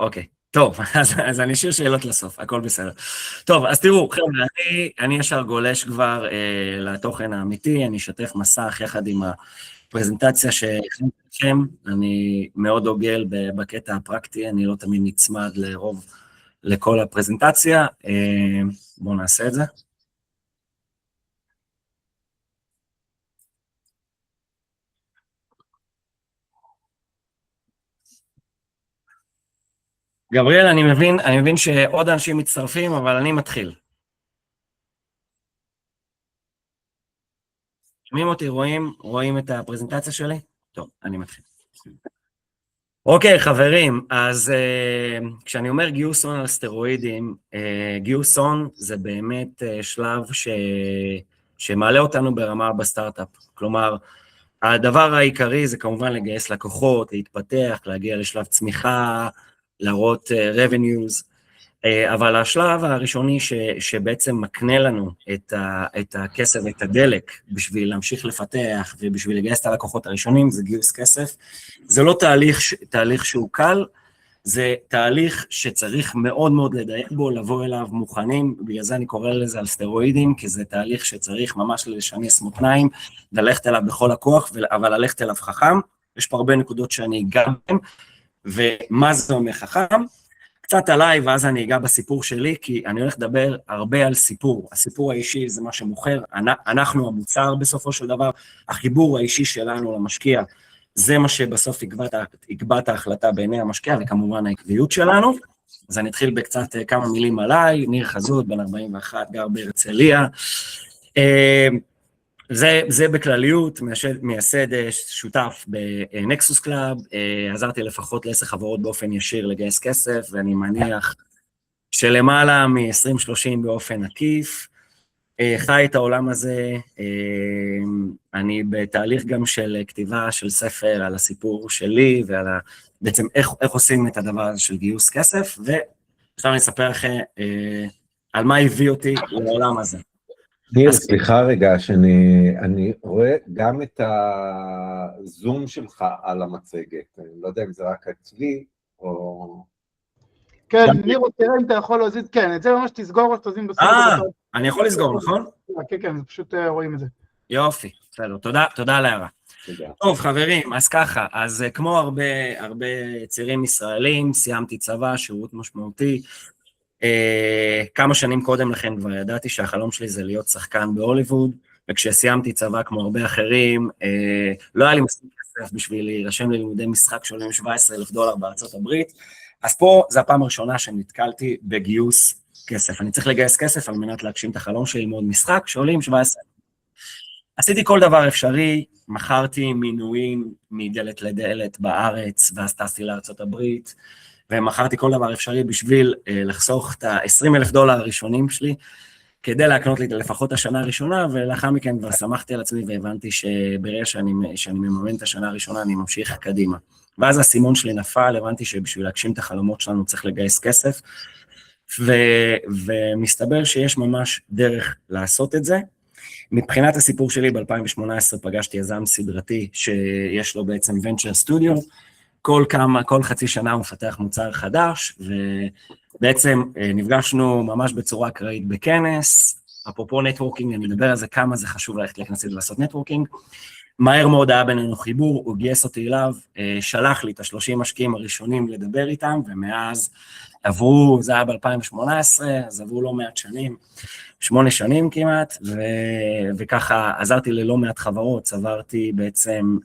אוקיי. טוב, אז אני אשאיר שאלות לסוף, הכל בסדר. טוב, אז תראו, חבר'ה, אני ישר גולש כבר לתוכן האמיתי, אני אשתף מסך יחד עם הפרזנטציה שהכנתי לכם, אני מאוד דוגל בקטע הפרקטי, אני לא תמיד נצמד לכל הפרזנטציה, בואו נעשה את זה. גבריאל, אני מבין שעוד אנשים מצטרפים, אבל אני מתחיל. שומעים אותי, רואים את הפרזנטציה שלי? טוב, אני מתחיל. אוקיי, חברים, אז כשאני אומר גיוס הון על סטרואידים, גיוס הון זה באמת שלב שמעלה אותנו ברמה בסטארט-אפ. כלומר, הדבר העיקרי זה כמובן לגייס לקוחות, להתפתח, להגיע לשלב צמיחה, להראות revenues, אבל השלב הראשוני שבעצם מקנה לנו את הכסף ואת הדלק בשביל להמשיך לפתח ובשביל לגייס את הלקוחות הראשונים, זה גיוס כסף. זה לא תהליך שהוא קל, זה תהליך שצריך מאוד מאוד לדייק בו, לבוא אליו מוכנים, בגלל זה אני קורא לזה על סטרואידים, כי זה תהליך שצריך ממש לשנס מותניים, ללכת אליו בכל הכוח, אבל ללכת אליו חכם. יש פה הרבה נקודות שאני אגע בהן, ומה זה אומר חכם? קצת עליי, ואז אני אגע בסיפור שלי, כי אני הולך לדבר הרבה על סיפור. הסיפור האישי זה מה שמוכר, אנחנו המוצר בסופו של דבר, החיבור האישי שלנו למשקיע, זה מה שבסוף יקבע את ההחלטה בעיני המשקיע, וכמובן העקביות שלנו. אז אני אתחיל בקצת כמה מילים עליי, ניר חזות, בן 41, גר בהרצליה. זה בכלליות, מייסד שותף בנקסוס קלאב, עזרתי לפחות ל10 חברות באופן ישיר לגייס כסף, ואני מניח שלמעלה מ-20-30 באופן עקיף, חי את העולם הזה, אני בתהליך גם של כתיבה של ספר על הסיפור שלי, ועל בעצם איך עושים את הדבר הזה של גיוס כסף, ועכשיו אני אספר לכם על מה הביא אותי לעולם הזה. ניר, סליחה רגע, שאני רואה גם את הזום שלך על המצגת, אני לא יודע אם זה רק אצלי, או... כן, ניר, תראה אם אתה יכול להזיז, כן, את זה ממש תסגור, אז תזין בסוף. אני יכול לסגור, נכון? כן, כן, פשוט רואים את זה. יופי, בסדר, תודה על ההערה. טוב, חברים, אז ככה, אז כמו הרבה צעירים ישראלים, סיימתי צבא, שירות משמעותי, כמה שנים קודם לכן כבר ידעתי שהחלום שלי זה להיות שחקן בהוליווד, וכשסיימתי צבא כמו הרבה אחרים, לא היה לי מספיק כסף בשביל להירשם ללימודי משחק שעולים $17,000 בארצות הברית, אז פה זו הפעם הראשונה שנתקלתי בגיוס כסף. אני צריך לגייס כסף על מנת להגשים את החלום שלי ללמוד משחק שעולים 17. עשיתי כל דבר אפשרי, מכרתי מינויים מדלת לדלת בארץ, ואז טסתי לארצות הברית, ומכרתי כל דבר אפשרי בשביל לחסוך את $20,000 הראשונים שלי, כדי להקנות לי לפחות השנה הראשונה, ולאחר מכן כבר שמחתי על עצמי והבנתי שברגע שאני מממן את השנה הראשונה, אני ממשיך קדימה. ואז הסימון שלי נפל, הבנתי שבשביל להגשים את החלומות שלנו צריך לגייס כסף, ומסתבר שיש ממש דרך לעשות את זה. מבחינת הסיפור שלי, ב-2018 פגשתי יזם סדרתי, שיש לו בעצם Venture Studio, כל חצי שנה הוא מפתח מוצר חדש, ובעצם נפגשנו ממש בצורה אקראית בכנס, אפרופו נטוורקינג, אני מדבר על זה כמה זה חשוב ללכת לכנסים ולעשות נטוורקינג, מהר מאוד היה בינינו חיבור, הוא גייס אותי אליו, שלח לי את 30 משקיעים הראשונים לדבר איתם, ומאז זה היה ב-2018, אז עברו לא מעט שנים, 8 שנים כמעט, וככה עזרתי ללא מעט חברות, צברתי בעצם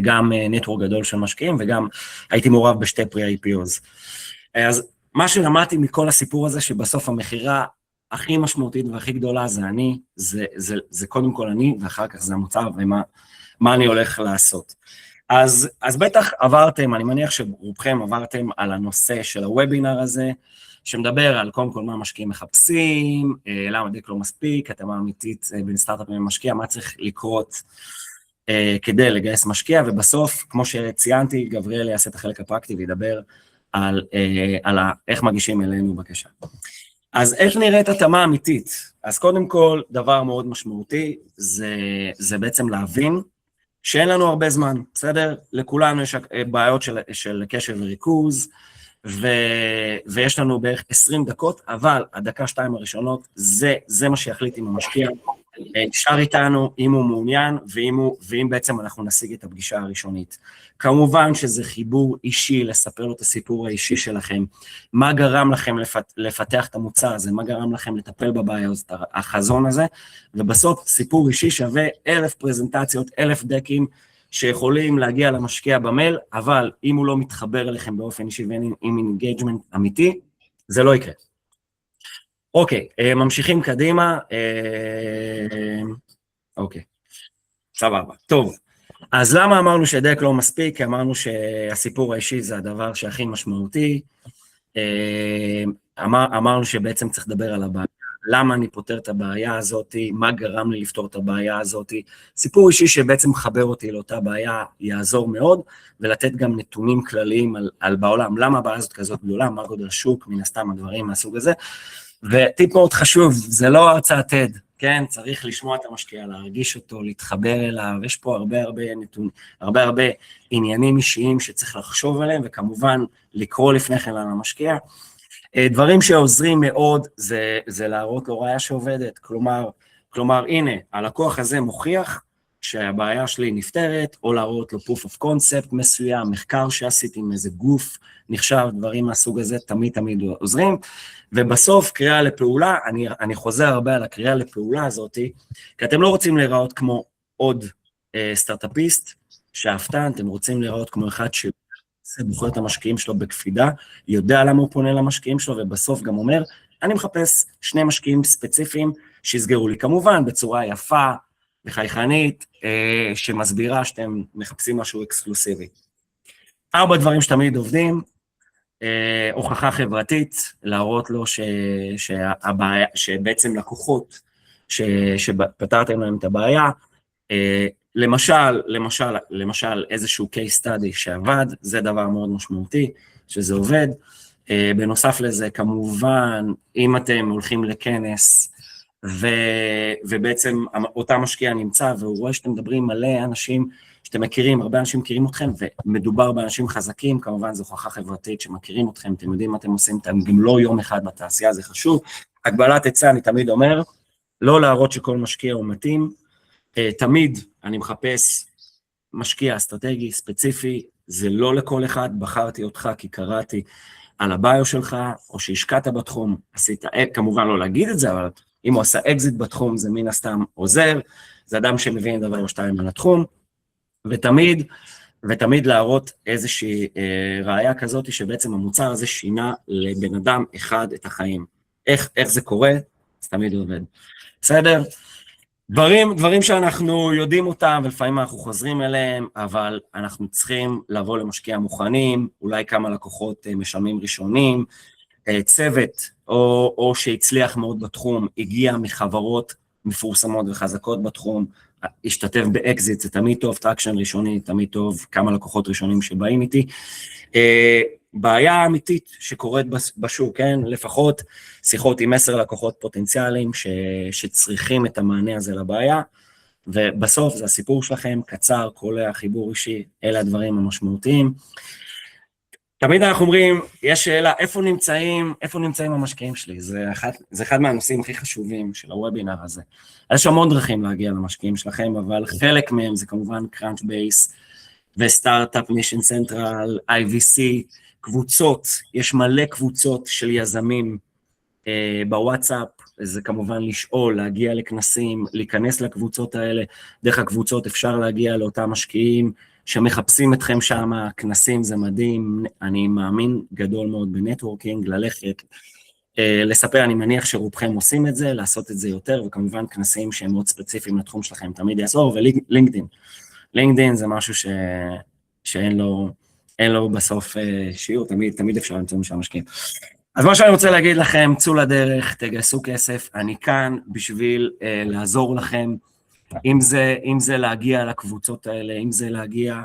גם נטוורק גדול של משקיעים, וגם הייתי מעורב בשתי פרי-IPOs. אז מה שלמדתי מכל הסיפור הזה, שבסוף המחירה הכי משמעותית והכי גדולה זה אני, זה קודם כל אני, ואחר כך זה המוצר, ומה אני הולך לעשות. אז בטח עברתם, אני מניח שרובכם עברתם על הנושא של הוובינר הזה, שמדבר על קודם כל מה משקיעים מחפשים, למה דק לא מספיק, התאמה אמיתית בין סטארט-אפים ומשקיע, מה צריך לקרות כדי לגייס משקיע, ובסוף, כמו שציינתי, גבריאל יעשה את החלק הפרקטי וידבר על איך מגישים אלינו בקשה. אז איך נראית התאמה אמיתית? אז קודם כל, דבר מאוד משמעותי, זה בעצם להבין שאין לנו הרבה זמן, בסדר? לכולנו יש בעיות של קשב וריכוז, ויש לנו בערך 20 דקות, אבל הדקה-שתיים הראשונות, זה מה שיחליט אם המשקיע נשאר איתנו, אם הוא מעוניין, ואם בעצם אנחנו נשיג את הפגישה הראשונית. כמובן שזה חיבור אישי, לספר לו את הסיפור האישי שלכם, מה גרם לכם לפתח את המוצר הזה, מה גרם לכם לטפל בבעיה הזאת, החזון הזה, ובסוף סיפור אישי שווה 1,000 פרזנטציות, 1,000 דקים, שיכולים להגיע למשקיע במייל, אבל אם הוא לא מתחבר אליכם באופן אישי ואין עם אינגייג'מנט אמיתי, זה לא יקרה. אוקיי, ממשיכים קדימה. אוקיי, סבבה. טוב, אז למה אמרנו שדק לא מספיק? אמרנו שהסיפור האישי זה הדבר שהכי משמעותי. אמרנו שבעצם צריך לדבר על הבעיה. למה אני פותר את הבעיה הזאת, מה גרם לי לפתור את הבעיה הזאת, סיפור אישי שבעצם מחבר אותי לאותה בעיה יעזור מאוד, ולתת גם נתונים כלליים על בעולם, למה הבעיה הזאת כזאת גדולה, מה גודל השוק, מן הסתם הדברים מהסוג הזה, וטיפ מאוד חשוב, זה לא הרצאת TED, כן, צריך לשמוע את המשקיע, להרגיש אותו, להתחבר אליו, יש פה הרבה נתונים, הרבה עניינים אישיים שצריך לחשוב עליהם, וכמובן לקרוא לפני כן על המשקיע, דברים שעוזרים מאוד זה להראות לו ראיה שעובדת, כלומר הנה, הלקוח הזה מוכיח שהבעיה שלי נפתרת, או להראות לו proof of concept מסוים, מחקר שעשיתי עם איזה גוף נחשב, דברים מהסוג הזה תמיד עוזרים, ובסוף קריאה לפעולה, אני חוזר הרבה על הקריאה לפעולה הזאת, כי אתם לא רוצים להיראות כמו עוד סטארט-אפיסט, שאפתן, אתם רוצים להיראות כמו אחד בוחר את המשקיעים שלו בקפידה, יודע למה הוא פונה למשקיעים שלו, ובסוף גם אומר, אני מחפש 2 משקיעים ספציפיים שיסגרו לי, כמובן בצורה יפה וחייכנית, שמסבירה שאתם מחפשים משהו אקסקלוסיבי. 4 דברים שתמיד עובדים, הוכחה חברתית, להראות לו שבעצם לקוחות, שפתרתם להם את הבעיה, למשל איזשהו case study שעבד, זה דבר מאוד משמעותי, שזה עובד. בנוסף לזה, כמובן, אם אתם הולכים לכנס, ובעצם אותה משקיע נמצא, והוא רואה שאתם מדברים מלא אנשים שאתם מכירים, הרבה אנשים מכירים אתכם, ומדובר באנשים חזקים, כמובן זו הוכחה חברתית שמכירים אתכם, אתם יודעים מה אתם עושים, אתם גם לא יום אחד בתעשייה, זה חשוב. הגבלת היצע, אני תמיד אומר, לא להראות שכל משקיע הוא מתאים, תמיד אני מחפש משקיע אסטרטגי, ספציפי, זה לא לכל אחד, בחרתי אותך כי קראתי על הביו שלך, או שהשקעת בתחום, עשית, כמובן לא להגיד את זה, אבל אם הוא עשה אקזיט בתחום, זה מן הסתם עוזר, זה אדם שמבין דבר או שתיים על התחום, ותמיד להראות איזושהי ראייה כזאת, שבעצם המוצר הזה שינה לבן אדם אחד את החיים. איך זה קורה? זה תמיד עובד. בסדר? דברים שאנחנו יודעים אותם, ולפעמים אנחנו חוזרים אליהם, אבל אנחנו צריכים לבוא למשקיע מוכנים, אולי כמה לקוחות משלמים ראשונים, צוות, או שהצליח מאוד בתחום, הגיע מחברות מפורסמות וחזקות בתחום, השתתף באקזיט, זה תמיד טוב, טרקשן ראשוני, תמיד טוב, כמה לקוחות ראשונים שבאים איתי, בעיה אמיתית שקורית בשוק, כן? לפחות שיחות עם 10 לקוחות פוטנציאליים שצריכים את המענה הזה לבעיה, ובסוף זה הסיפור שלכם, קצר, קולע, חיבור אישי, אלה הדברים המשמעותיים. תמיד אנחנו אומרים, יש שאלה, איפה נמצאים המשקיעים שלי? זה אחד מהנושאים הכי חשובים של הוובינר הזה. יש המון דרכים להגיע למשקיעים שלכם, אבל חלק מהם זה כמובן Crunchbase וסטארט-אפ מישן סנטרל, IVC, קבוצות, יש מלא קבוצות של יזמים בוואטסאפ, זה כמובן לשאול, להגיע לכנסים, להיכנס לקבוצות האלה, דרך הקבוצות אפשר להגיע לאותם משקיעים, שמחפשים אתכם שם, כנסים זה מדהים, אני מאמין גדול מאוד בנטוורקינג, ללכת, לספר, אני מניח שרובכם עושים את זה, לעשות את זה יותר, וכמובן כנסים שהם מאוד ספציפיים לתחום שלכם, תמיד יעזור, ולינקדין. לינקדין זה משהו שאין לו בסוף שיעור, תמיד אפשר למצוא משם משקיעים. אז מה שאני רוצה להגיד לכם, צאו לדרך, תגייסו כסף, אני כאן בשביל לעזור לכם, אם זה להגיע לקבוצות האלה, אם זה להגיע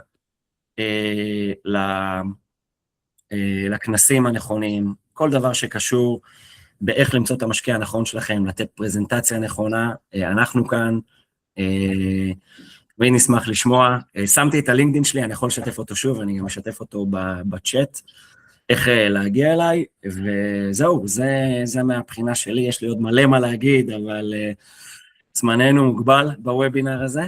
לכנסים הנכונים, כל דבר שקשור באיך למצוא את המשקיע הנכון שלכם, לתת פרזנטציה נכונה, אנחנו כאן, ונשמח לשמוע. שמתי את הלינקדין שלי, אני יכול לשתף אותו שוב, אני גם אשתף אותו בצ'אט, איך להגיע אליי, וזהו, זה מהבחינה שלי, יש לי עוד מלא מה להגיד, אבל זמננו מוגבל בוובינר הזה.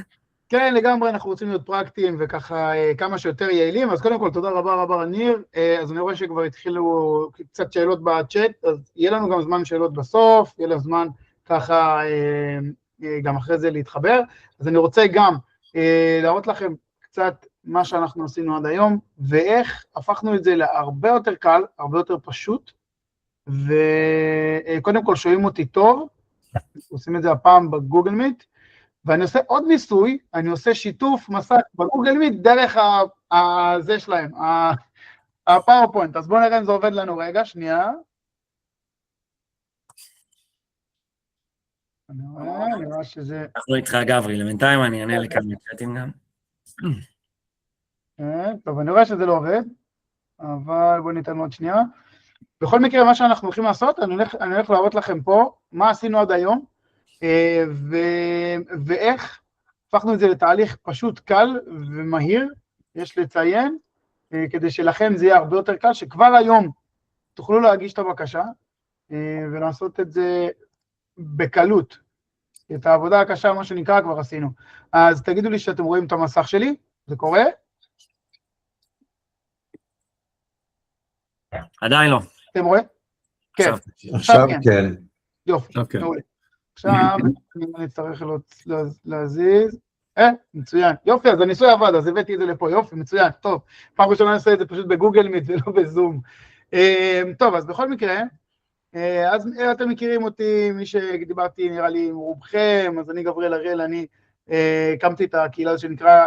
כן, לגמרי, אנחנו רוצים להיות פרקטיים וככה כמה שיותר יעילים, אז קודם כל תודה רבה ניר, אז אני רואה שכבר התחילו קצת שאלות בצ'אט, אז יהיה לנו גם זמן שאלות בסוף, יהיה לנו זמן ככה גם אחרי זה להתחבר, אז אני רוצה גם להראות לכם קצת מה שאנחנו עשינו עד היום, ואיך הפכנו את זה להרבה יותר קל, הרבה יותר פשוט, וקודם כל שומעים אותי טוב, עושים את זה הפעם בגוגל מיט, ואני עושה עוד ניסוי, אני עושה שיתוף מסך בגוגל מיט דרך זה שלהם, הפאורפוינט, אז בואו נראה אם זה עובד לנו רגע, שנייה. אני רואה שזה... אנחנו איתך גברי, לבינתיים אני אענה לכאן מצ'אטים גם. טוב, אני רואה שזה לא עובד, אבל בואו ניתן עוד שנייה. בכל מקרה, מה שאנחנו הולכים לעשות, אני הולך להראות לכם פה, מה עשינו עד היום, ואיך הפכנו את זה לתהליך פשוט קל ומהיר, יש לציין, כדי שלכם זה יהיה הרבה יותר קל, שכבר היום תוכלו להגיש את הבקשה, ולעשות את זה בקלות. את העבודה הקשה, מה שנקרא, כבר עשינו. אז תגידו לי שאתם רואים את המסך שלי, זה קורה? עדיין לא. אתם רואים? כן. עכשיו כן. יופי, מעולה. עכשיו אני אצטרך להזיז. מצוין. יופי, אז הניסוי עבד, אז הבאתי את זה לפה, יופי, מצוין, טוב. פעם ראשונה אני עושה את זה פשוט בגוגל מיט ולא בזום. טוב, אז בכל מקרה, אז אתם מכירים אותי, מי שדיברתי נראה לי עם רובכם, אז אני גבריאל הראל, אני הקמתי את הקהילה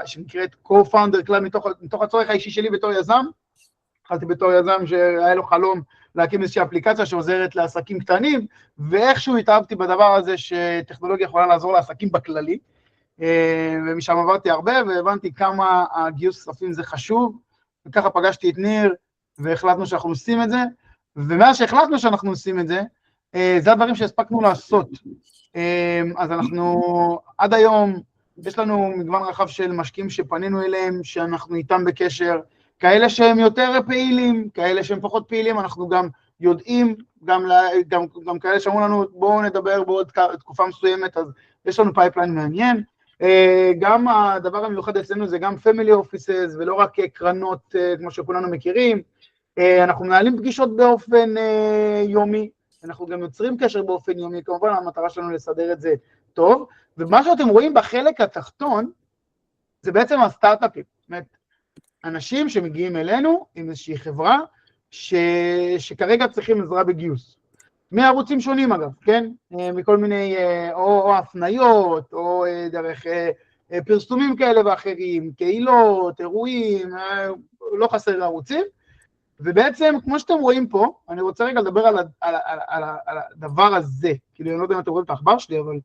שנקראת Co-Founder Club מתוך הצורך האישי שלי בתור יזם. התחלתי בתור יזם שהיה לו חלום להקים איזושהי אפליקציה שעוזרת לעסקים קטנים, ואיכשהו התאהבתי בדבר הזה שטכנולוגיה יכולה לעזור לעסקים בכללי, ומשם עברתי הרבה והבנתי כמה הגיוס כספים זה חשוב, וככה פגשתי את ניר והחלטנו שאנחנו עושים את זה, ומאז שהחלטנו שאנחנו עושים את זה, זה הדברים שהספקנו לעשות. אז אנחנו עד היום, יש לנו מגוון רחב של משקיעים שפנינו אליהם, שאנחנו איתם בקשר, כאלה שהם יותר פעילים, כאלה שהם פחות פעילים, אנחנו גם יודעים, גם כאלה שאמרו לנו, בואו נדבר בעוד תקופה מסוימת, אז יש לנו פייפליין מעניין. גם הדבר המיוחד אצלנו זה גם family offices, ולא רק קרנות כמו שכולנו מכירים, אנחנו מנהלים פגישות באופן יומי, אנחנו גם יוצרים קשר באופן יומי, כמובן המטרה שלנו לסדר את זה טוב, ומה שאתם רואים בחלק התחתון, זה בעצם הסטארט-אפים, זאת אומרת, אנשים שמגיעים אלינו עם איזושהי חברה, שכרגע צריכים עזרה בגיוס. מערוצים שונים אגב, כן? מכל מיני, או הפניות, או דרך פרסומים כאלה ואחרים, קהילות, אירועים, לא חסר ערוצים, ובעצם, כמו שאתם רואים פה, אני רוצה רגע לדבר על הדבר הזה, כאילו אני לא יודע אם אתם רואים את האחבר שלי, אבל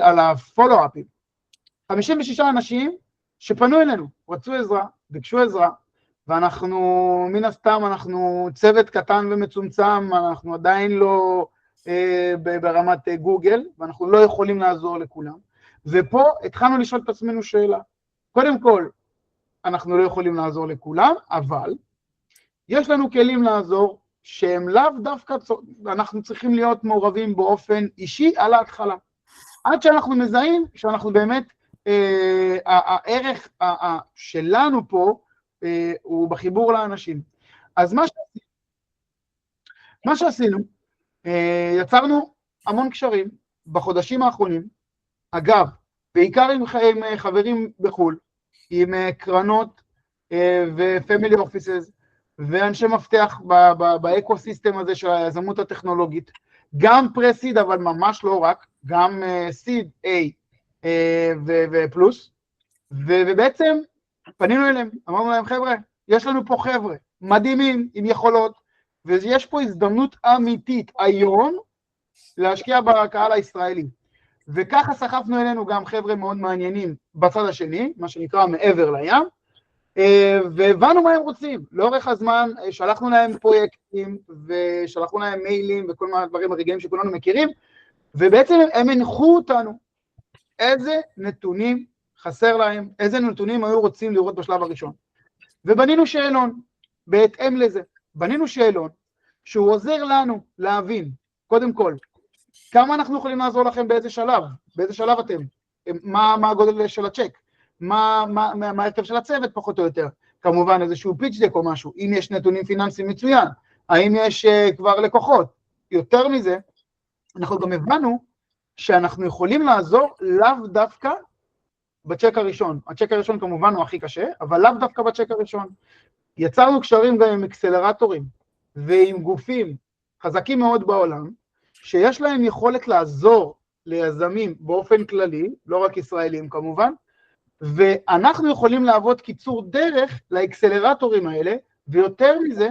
על הפולו-אפים. 56 אנשים שפנו אלינו, רצו עזרה, ביקשו עזרה, ואנחנו, מן הסתם, אנחנו צוות קטן ומצומצם, אנחנו עדיין לא ברמת גוגל, ואנחנו לא יכולים לעזור לכולם, ופה התחלנו לשאול את עצמנו שאלה. קודם כל, אנחנו לא יכולים לעזור לכולם, אבל יש לנו כלים לעזור, שהם לאו דווקא, אנחנו צריכים להיות מעורבים באופן אישי על ההתחלה. עד שאנחנו מזהים שאנחנו באמת, הערך שלנו פה הוא בחיבור לאנשים. אז מה שעשינו, יצרנו המון קשרים בחודשים האחרונים, אגב, בעיקר עם חברים בחו"ל, עם קרנות ו-family offices, ואנשי מפתח באקוסיסטם הזה של היזמות הטכנולוגית, גם פרסיד, אבל ממש לא רק, גם סיד A ופלוס, ובעצם פנינו אליהם, אמרנו להם, חבר'ה, יש לנו פה חבר'ה מדהימים עם יכולות, ויש פה הזדמנות אמיתית היום להשקיע בקהל הישראלי. וככה סחפנו אלינו גם חבר'ה מאוד מעניינים בצד השני, מה שנקרא מעבר לים, והבנו מה הם רוצים. לאורך הזמן שלחנו להם פרויקטים, ושלחנו להם מיילים, וכל מיני דברים הרגעים שכולנו מכירים, ובעצם הם הנחו אותנו איזה נתונים חסר להם, איזה נתונים היו רוצים לראות בשלב הראשון. ובנינו שאלון, בהתאם לזה, בנינו שאלון, שהוא עוזר לנו להבין, קודם כל, כמה אנחנו יכולים לעזור לכם באיזה שלב אתם, מה הגודל של הצ'ק, מה ההרכב של הצוות פחות או יותר, כמובן איזשהו פיץ' דק או משהו, אם יש נתונים פיננסיים מצוין, האם יש כבר לקוחות, יותר מזה, אנחנו גם הבנו שאנחנו יכולים לעזור לאו דווקא בצ'ק הראשון, הצ'ק הראשון כמובן הוא הכי קשה, אבל לאו דווקא בצ'ק הראשון, יצרנו קשרים גם עם אקסלרטורים ועם גופים חזקים מאוד בעולם, שיש להם יכולת לעזור ליזמים באופן כללי, לא רק ישראלים כמובן, ואנחנו יכולים לעבוד קיצור דרך לאקסלרטורים האלה, ויותר מזה,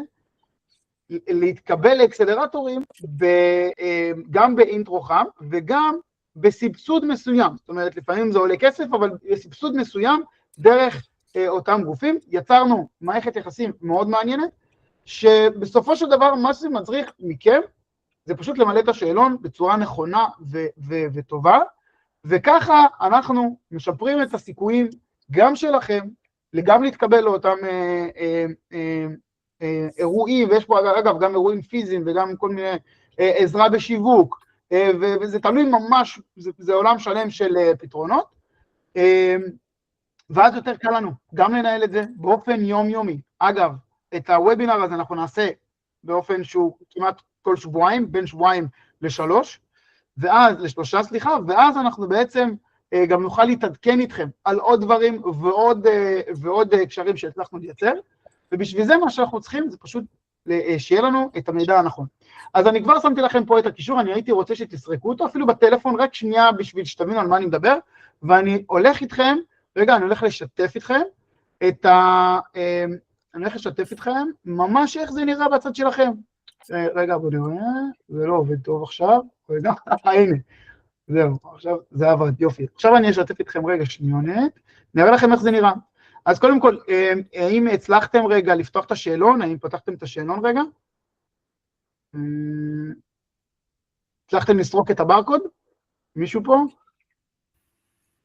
להתקבל לאקסלרטורים גם באינטרו חם, וגם בסבסוד מסוים, זאת אומרת, לפעמים זה עולה כסף, אבל בסבסוד מסוים, דרך אותם גופים, יצרנו מערכת יחסים מאוד מעניינת, שבסופו של דבר מה שזה מצריך מכם, זה פשוט למלא את השאלון בצורה נכונה וטובה, וככה אנחנו משפרים את הסיכויים גם שלכם, גם להתקבל לאותם אירועים, ויש פה אגב גם אירועים פיזיים וגם כל מיני עזרה בשיווק, וזה תלוי ממש, זה עולם שלם של פתרונות, ואז יותר קל לנו גם לנהל את זה באופן יומיומי. אגב, את הוובינר הזה אנחנו נעשה באופן שהוא כמעט כל שבועיים, בין שבועיים לשלושה, ואז אנחנו בעצם גם נוכל להתעדכן איתכם על עוד דברים ועוד קשרים שהצלחנו לייצר, ובשביל זה מה שאנחנו צריכים זה פשוט שיהיה לנו את המידע הנכון. אז אני כבר שמתי לכם פה את הקישור, אני הייתי רוצה שתסרקו אותו, אפילו בטלפון, רק שנייה בשביל שתבינו על מה אני מדבר, ואני הולך איתכם, רגע, אני הולך לשתף איתכם אני הולך לשתף איתכם ממש איך זה נראה בצד שלכם. רגע, בוא נראה, זה לא עובד טוב עכשיו, רגע, הנה, זהו, עכשיו זה עבד, יופי. עכשיו אני אשתף איתכם רגע שניונת, נראה לכם איך זה נראה. אז קודם כל, האם הצלחתם רגע לפתוח את השאלון, האם פתחתם את השאלון רגע? הצלחתם לסרוק את הברקוד? מישהו פה?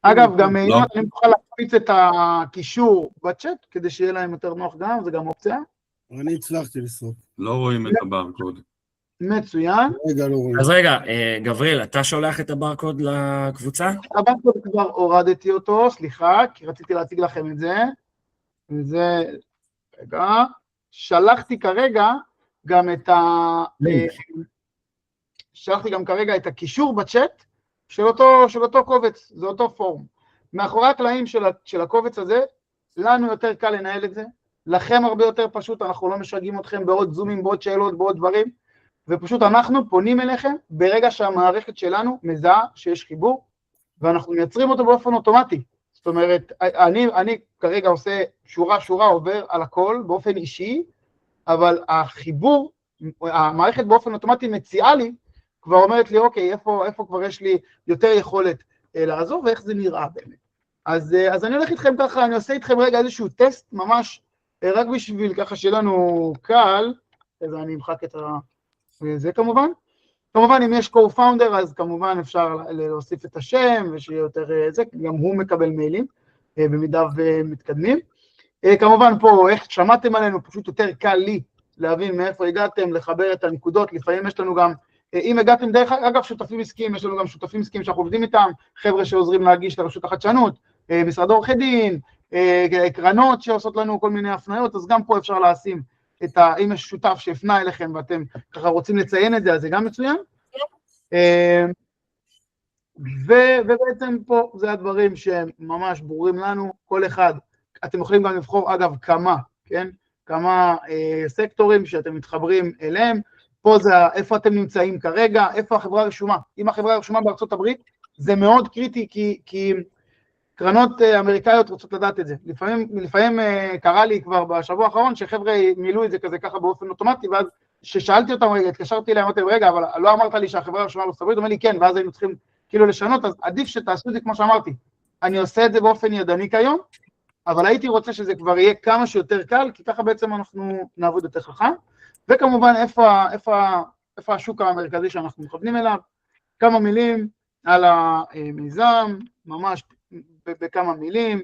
אגב, גם אם אני מוכן להקפיץ את הקישור בצ'אט, כדי שיהיה להם יותר נוח גם, זה גם אופציה. אני הצלחתי לסרוק. לא רואים את הברקוד. מצוין. רגע, לא רואים. אז רגע, גבריאל, אתה שולח את הברקוד לקבוצה? הברקוד כבר הורדתי אותו, סליחה, כי רציתי להציג לכם את זה. וזה, רגע, שלחתי כרגע גם את הקישור בצ'אט של אותו קובץ, זה אותו פורום. מאחורי הקלעים של הקובץ הזה, לנו יותר קל לנהל את זה, לכם הרבה יותר פשוט, אנחנו לא משגעים אתכם בעוד זומים, בעוד שאלות, בעוד דברים, ופשוט אנחנו פונים אליכם ברגע שהמערכת שלנו מזהה שיש חיבור, ואנחנו מייצרים אותו באופן אוטומטי. זאת אומרת, אני כרגע עושה שורה עובר על הכל באופן אישי, אבל החיבור, המערכת באופן אוטומטי מציעה לי, כבר אומרת לי, אוקיי, איפה כבר יש לי יותר יכולת לעזור, ואיך זה נראה באמת. אז אני הולך איתכם ככה, אני עושה איתכם רגע איזשהו טסט, ממש רק בשביל ככה שלנו קל, אז אני אמחק את זה כמובן. כמובן, אם יש co-founder, אז כמובן אפשר להוסיף את השם, ושיהיה יותר זה, גם הוא מקבל מיילים, במידה ומתקדמים. כמובן פה, איך שמעתם עלינו, פשוט יותר קל לי להבין מאיפה הגעתם, לחבר את הנקודות, לפעמים יש לנו גם, אם הגעתם דרך, אגב, שותפים עסקיים, יש לנו גם שותפים עסקיים שאנחנו עובדים איתם, חבר'ה שעוזרים להגיש לרשות החדשנות, משרד עורכי דין, קרנות שעושות לנו כל מיני הפניות, אז גם פה אפשר לשים אם יש שותף שהפנה אליכם ואתם ככה רוצים לציין את זה, אז זה גם מצוין. ובעצם פה זה הדברים שהם ממש ברורים לנו, כל אחד, אתם יכולים גם לבחור, אגב, כמה סקטורים שאתם מתחברים אליהם, פה זה איפה אתם נמצאים כרגע, איפה החברה הרשומה. אם החברה הרשומה בארצות הברית, זה מאוד קריטי, כי קרנות אמריקאיות רוצות לדעת את זה. לפעמים קרה לי כבר בשבוע האחרון, שחבר'ה מילאו את זה ככה באופן אוטומטי, ואז ששאלתי אותם רגע, התקשרתי להם, אמרתי, רגע, אבל לא אמרת לי שהחברה הרשומה בארצות הברית, אומר לי כן, ואז היינו צריכים כאילו לשנות, אז עדיף שתעשו את זה כמו שאמרתי. אני עושה את זה באופן ידני כיום, אבל הייתי רוצה שזה כבר יהיה כמה שיותר קל, כי ככה בעצם אנחנו נעבוד יותר חכם, וכמובן איפה השוק המרכזי שאנחנו מכוונים אליו, כמה מילים על המיזם, ממש בכמה מילים,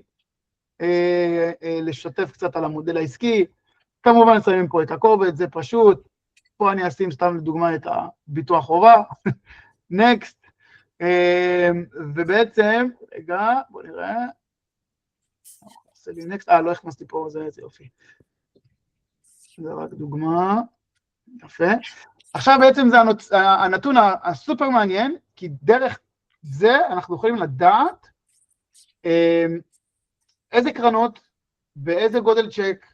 לשתף קצת על המודל העסקי, כמובן שמים פה את הקובץ, זה פשוט, פה אני אשים סתם לדוגמה את הביטוח חובה, נקסט, ובעצם, רגע, בוא נראה, לא הכנסתי פה, זה יופי, זה רק דוגמה, יפה, עכשיו בעצם זה הנתון הסופר מעניין, כי דרך זה אנחנו יכולים לדעת איזה קרנות ואיזה גודל צ'ק,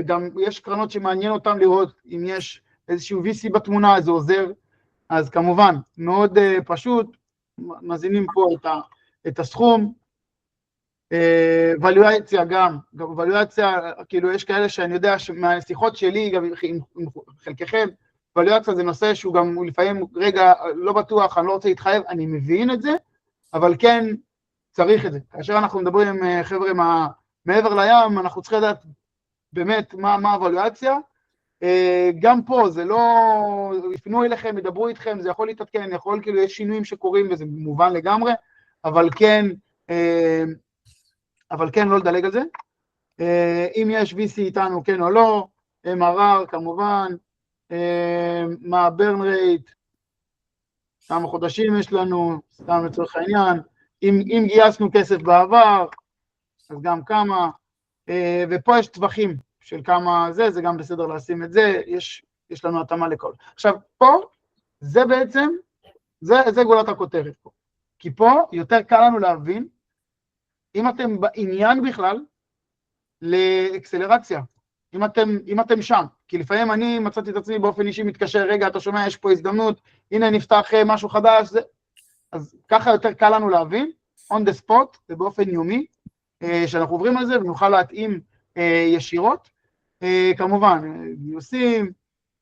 גם יש קרנות שמעניין אותם לראות אם יש איזשהו VC בתמונה, זה עוזר, אז כמובן, מאוד פשוט, מזינים פה את הסכום, ולואציה גם, ולואציה, כאילו יש כאלה שאני יודע מהשיחות שלי, גם עם חלקכם, ולואציה זה נושא שהוא גם לפעמים, רגע, לא בטוח, אני לא רוצה להתחייב, אני מבין את זה, אבל כן צריך את זה. כאשר אנחנו מדברים עם חבר'ה מעבר לים, אנחנו צריכים לדעת באמת מה הוולואציה, גם פה זה לא, יפנו אליכם, ידברו איתכם, זה יכול להתעדכן, יכול כאילו יש שינויים שקורים וזה מובן לגמרי, אבל כן לא לדלג על זה, אם יש VC איתנו כן או לא, MRR כמובן, מה burn rate, כמה חודשים יש לנו, סתם לצורך העניין, אם גייסנו כסף בעבר, אז גם כמה, ופה יש טווחים של כמה זה גם בסדר לשים את זה, יש לנו התאמה לכל. עכשיו, פה, זה בעצם, זה גולת הכותרת פה, כי פה יותר קל לנו להבין, אם אתם בעניין בכלל, לאקסלרציה, אם אתם שם, כי לפעמים אני מצאתי את עצמי באופן אישי מתקשר, רגע, אתה שומע, יש פה הזדמנות, הנה נפתח משהו חדש, אז ככה יותר קל לנו להבין, on the spot, ובאופן יומי, שאנחנו עוברים על זה, ונוכל להתאים ישירות, כמובן, גיוסים,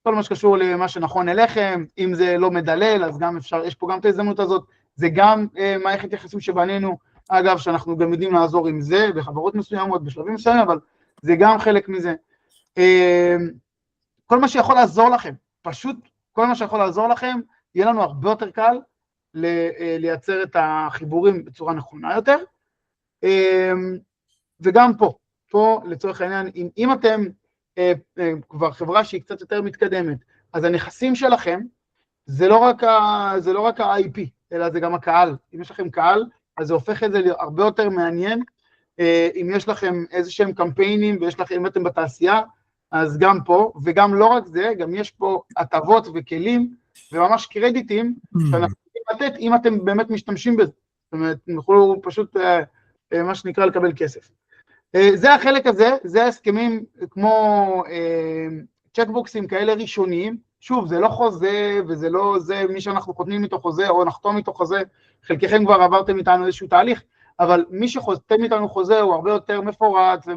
כל מה שקשור למה שנכון אליכם, אם זה לא מדלל, אז גם אפשר, יש פה גם את ההזדמנות הזאת, זה גם מערכת יחסים שבנינו, אגב, שאנחנו גם יודעים לעזור עם זה, בחברות מסוימות, בשלבים מסוימים, אבל זה גם חלק מזה. כל מה שיכול לעזור לכם, פשוט כל מה שיכול לעזור לכם, יהיה לנו הרבה יותר קל לייצר את החיבורים בצורה נכונה יותר. וגם פה לצורך העניין, אם אתם כבר חברה שהיא קצת יותר מתקדמת, אז הנכסים שלכם, זה לא רק ה-IP, אלא זה גם הקהל. אם יש לכם קהל, אז זה הופך את זה הרבה יותר מעניין, אם יש לכם איזה שהם קמפיינים, אם אתם בתעשייה, אז גם פה, וגם לא רק זה, גם יש פה הטבות וכלים, וממש קרדיטים, שאנחנו יכולים לתת, אם אתם באמת משתמשים בזה. זאת אומרת, אתם יכולו פשוט, מה שנקרא, לקבל כסף. זה החלק הזה, זה הסכמים כמו צ'קבוקסים כאלה ראשוניים, שוב, זה לא חוזה, וזה לא זה מי שאנחנו חותמים איתו חוזה, או נחתום איתו חוזה, חלקכם כבר עברתם איתנו איזשהו תהליך, אבל מי שחותם איתנו חוזה הוא הרבה יותר מפורט,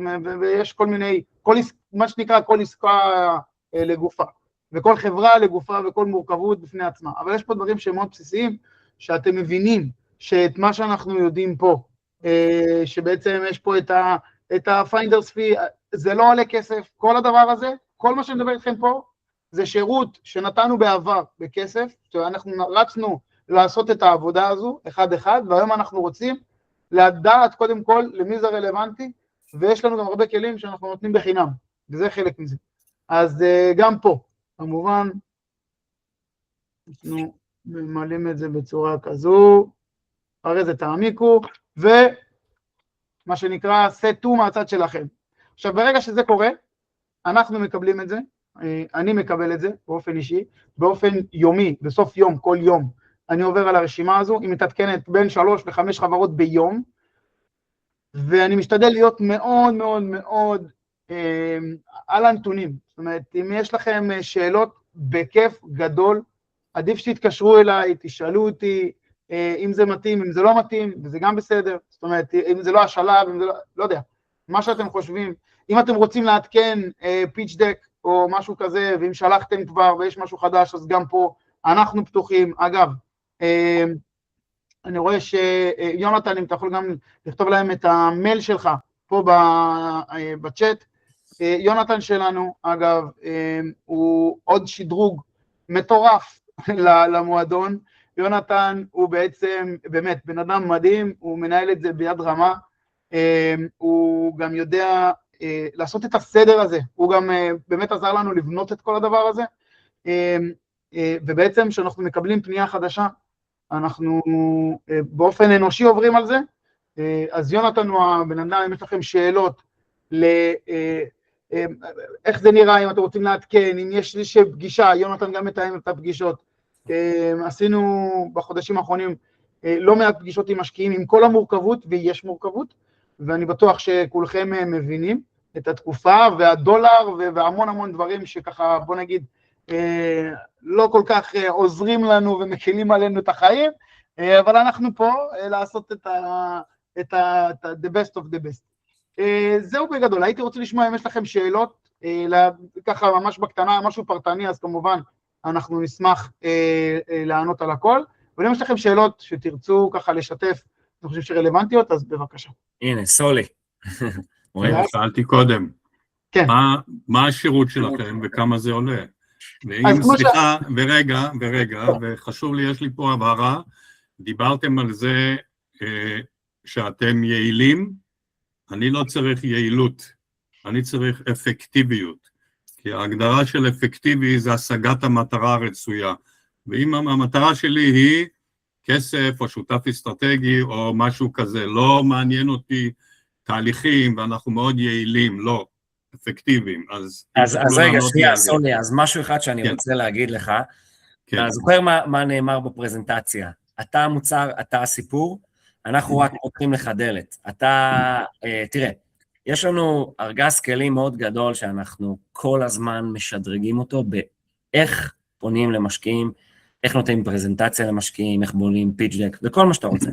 ויש כל מיני, מה שנקרא כל עסקה לגופה, וכל חברה לגופה וכל מורכבות בפני עצמה, אבל יש פה דברים שהם מאוד בסיסיים, שאתם מבינים שאת מה שאנחנו יודעים פה, שבעצם יש פה את ה-Finders Fee, זה לא עולה כסף, כל הדבר הזה, כל מה שאני מדבר איתכם פה, זה שירות שנתנו בעבר בכסף, שאנחנו רצנו לעשות את העבודה הזו, אחד, והיום אנחנו רוצים לדעת קודם כל למי זה רלוונטי, ויש לנו גם הרבה כלים שאנחנו נותנים בחינם, וזה חלק מזה. אז גם פה, כמובן, אנחנו ממלאים את זה בצורה כזו, הרי זה תעמיקו, ומה שנקרא set to מהצד שלכם. עכשיו, ברגע שזה קורה, אנחנו מקבלים את זה, אני מקבל את זה באופן אישי, באופן יומי, בסוף יום, כל יום, אני עובר על הרשימה הזו, היא מתעדכנת בין 3 ל-5 חברות ביום, ואני משתדל להיות מאוד מאוד מאוד על הנתונים. זאת אומרת, אם יש לכם שאלות בכיף גדול, עדיף שתתקשרו אליי, תשאלו אותי, אם זה מתאים, אם זה לא מתאים, וזה גם בסדר. זאת אומרת, אם זה לא השלב, אם זה לא יודע, מה שאתם חושבים. אם אתם רוצים לעדכן פיץ' דק או משהו כזה, ואם שלחתם כבר ויש משהו חדש, אז גם פה אנחנו פתוחים. אגב, אני רואה שיונתן, אם אתה יכול גם לכתוב להם את המייל שלך פה בצ'אט, יונתן שלנו, אגב, הוא עוד שדרוג מטורף למועדון, יונתן הוא בעצם, באמת, בן אדם מדהים, הוא מנהל את זה ביד רמה, הוא גם יודע לעשות את הסדר הזה, הוא גם באמת עזר לנו לבנות את כל הדבר הזה, ובעצם כשאנחנו מקבלים פנייה חדשה, אנחנו באופן אנושי עוברים על זה, אז יונתן הוא הבן אדם, אם יש לכם שאלות, איך זה נראה, אם אתם רוצים לעדכן, אם יש פגישה, יונתן גם מתאם את הפגישות, עשינו בחודשים האחרונים לא מעט פגישות עם משקיעים, עם כל המורכבות, ויש מורכבות, ואני בטוח שכולכם מבינים את התקופה, והדולר, והמון המון דברים שככה, בוא נגיד, לא כל כך עוזרים לנו ומקלים עלינו את החיים, אבל אנחנו פה לעשות את the best of the best. זהו בגדול, הייתי רוצה לשמוע אם יש לכם שאלות, ככה ממש בקטנה, משהו פרטני, אז כמובן אנחנו נשמח לענות על הכל, אבל אם יש לכם שאלות שתרצו ככה לשתף, אני חושב שרלוונטיות, אז בבקשה. הנה, סולי. שאלתי קודם, כן. מה השירות שלכם וכמה זה עולה? ואם, סליחה, ורגע, וחשוב לי, יש לי פה הבהרה, דיברתם על זה שאתם יעילים, אני לא צריך יעילות, אני צריך אפקטיביות, כי ההגדרה של אפקטיבי זה השגת המטרה הרצויה, ואם המטרה שלי היא כסף או שותף אסטרטגי או משהו כזה, לא מעניין אותי תהליכים ואנחנו מאוד יעילים, לא, אפקטיביים. אז רגע, שנייה, סולי, אז משהו אחד שאני רוצה להגיד לך, אתה זוכר מה נאמר בפרזנטציה, אתה המוצר, אתה הסיפור, אנחנו רק פותחים לך דלת, תראה, יש לנו ארגז כלים מאוד גדול שאנחנו כל הזמן משדרגים אותו באיך פונים למשקיעים, איך נותנים פרזנטציה למשקיעים, איך בונים פיץ' דק, וכל מה שאתה רוצה.